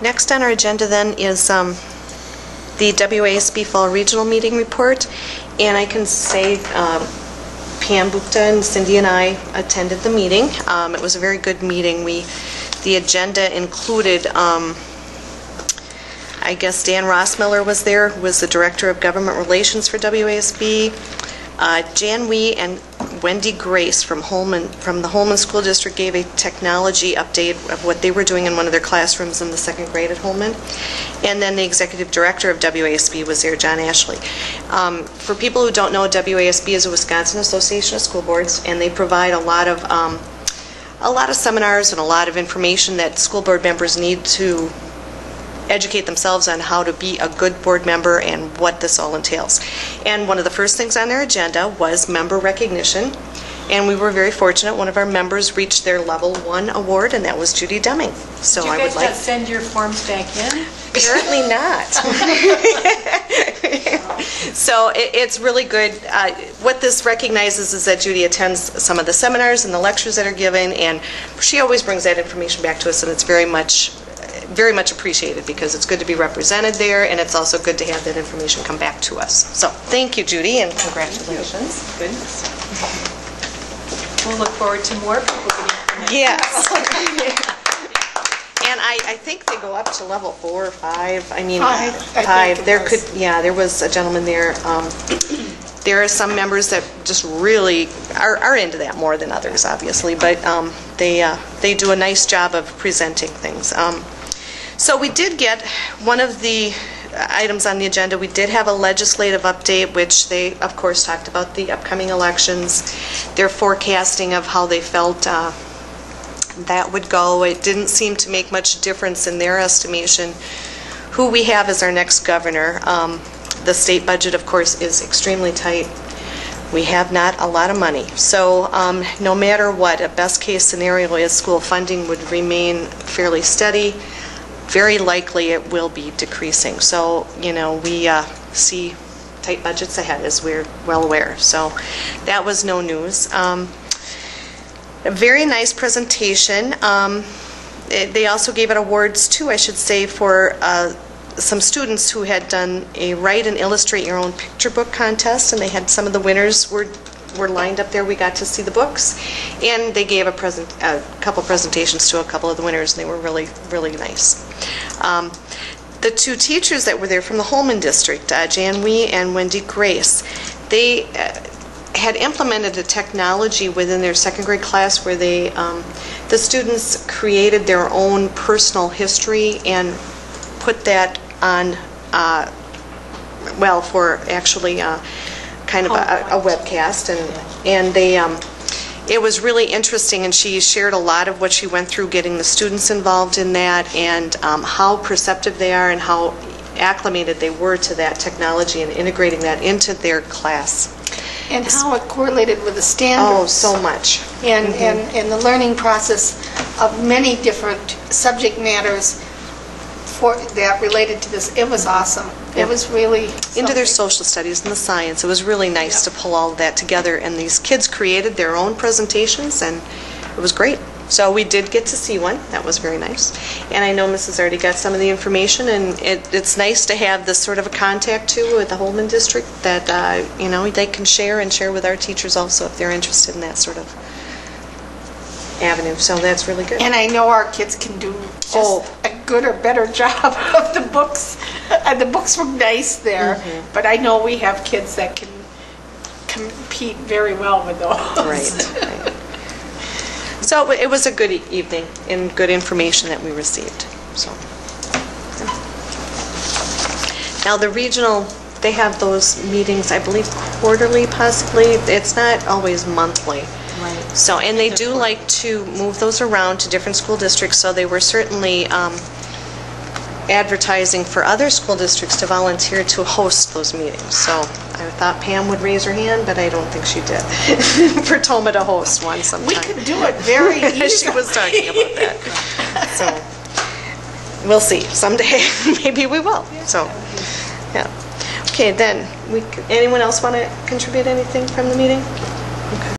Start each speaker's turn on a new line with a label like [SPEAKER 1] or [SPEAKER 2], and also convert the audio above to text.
[SPEAKER 1] Next on our agenda then is the WASB Fall Regional Meeting Report, and I can say Pam Gupta and Cindy and I attended the meeting. It was a very good meeting. The agenda included, I guess Dan Rossmiller was there, who was the Director of Government Relations for WASB. Jan Wee and Wendy Grace from the Holman School District gave a technology update of what they were doing in one of their classrooms in the second grade at Holman. And then the Executive Director of WASB was there, John Ashley. For people who don't know, WASB is a Wisconsin Association of School Boards, and they provide a lot of seminars and a lot of information that school board members need to educate themselves on how to be a good board member and what this all entails. And one of the first things on their agenda was member recognition, and we were very fortunate. One of our members reached their level 1 award, and that was Judy Deming. So
[SPEAKER 2] Did you guys not send your forms back in?
[SPEAKER 1] Apparently not. So it's really good. What this recognizes is that Judy attends some of the seminars and the lectures that are given, and she always brings that information back to us, and it's very much appreciated because it's good to be represented there, and it's also good to have that information come back to us. So thank you, Judy, and congratulations.
[SPEAKER 2] Goodness. We'll look forward to more people getting permits.
[SPEAKER 1] Yes. And I think they go up to level 4 or 5. I mean, 5. There was a gentleman there. There are some members that just really are into that more than others, obviously, but they do a nice job of presenting things. So we did get one of the items on the agenda. We did have a legislative update, which they, of course, talked about the upcoming elections, their forecasting of how they felt that would go. It didn't seem to make much difference in their estimation who we have as our next governor. The state budget, of course, is extremely tight. We have not a lot of money. So no matter what, a best case scenario is school funding would remain fairly steady. Very likely it will be decreasing. So, you know, we see tight budgets ahead, as we're well aware. So that was no news. A very nice presentation. They also gave out awards too, I should say, for some students who had done a Write and Illustrate Your Own Picture Book contest, and they had some of the winners were lined up there. We got to see the books, and they gave a couple presentations to a couple of the winners, and they were really, really nice. The two teachers that were there from the Holman District, Jan Wee and Wendy Grace, they had implemented a technology within their second grade class where the students created their own personal history and put that on, for actually kind of a webcast, and they, it was really interesting, and she shared a lot of what she went through getting the students involved in that, and how perceptive they are and how acclimated they were to that technology and integrating that into their class.
[SPEAKER 3] And how it correlated with the standards.
[SPEAKER 1] Oh, so much.
[SPEAKER 3] And the learning process of many different subject matters that related to this. It was awesome. It was really something.
[SPEAKER 1] Into their social studies and the science. It was really nice to pull all of that together, and these kids created their own presentations, and it was great. So we did get to see one. That was very nice. And I know Mrs. already got some of the information, and it's nice to have this sort of a contact too with the Holman District that you know, they can share with our teachers also if they're interested in that sort of avenue. So that's really good.
[SPEAKER 3] And I know our kids can do just a good or better job of the books. The books were nice there, but I know we have kids that can compete very well with those.
[SPEAKER 1] Right. So it was a good evening and good information that we received. So now the regional, they have those meetings, I believe, quarterly possibly. It's not always monthly.
[SPEAKER 2] Right.
[SPEAKER 1] So, and they do like to move those around to different school districts, so they were certainly advertising for other school districts to volunteer to host those meetings. So I thought Pam would raise her hand, but I don't think she did. For Toma to host one sometime.
[SPEAKER 3] We could do it very easily.
[SPEAKER 1] She was talking about that. So we'll see. Someday maybe we will. So yeah. Okay, then anyone else want to contribute anything from the meeting? Okay.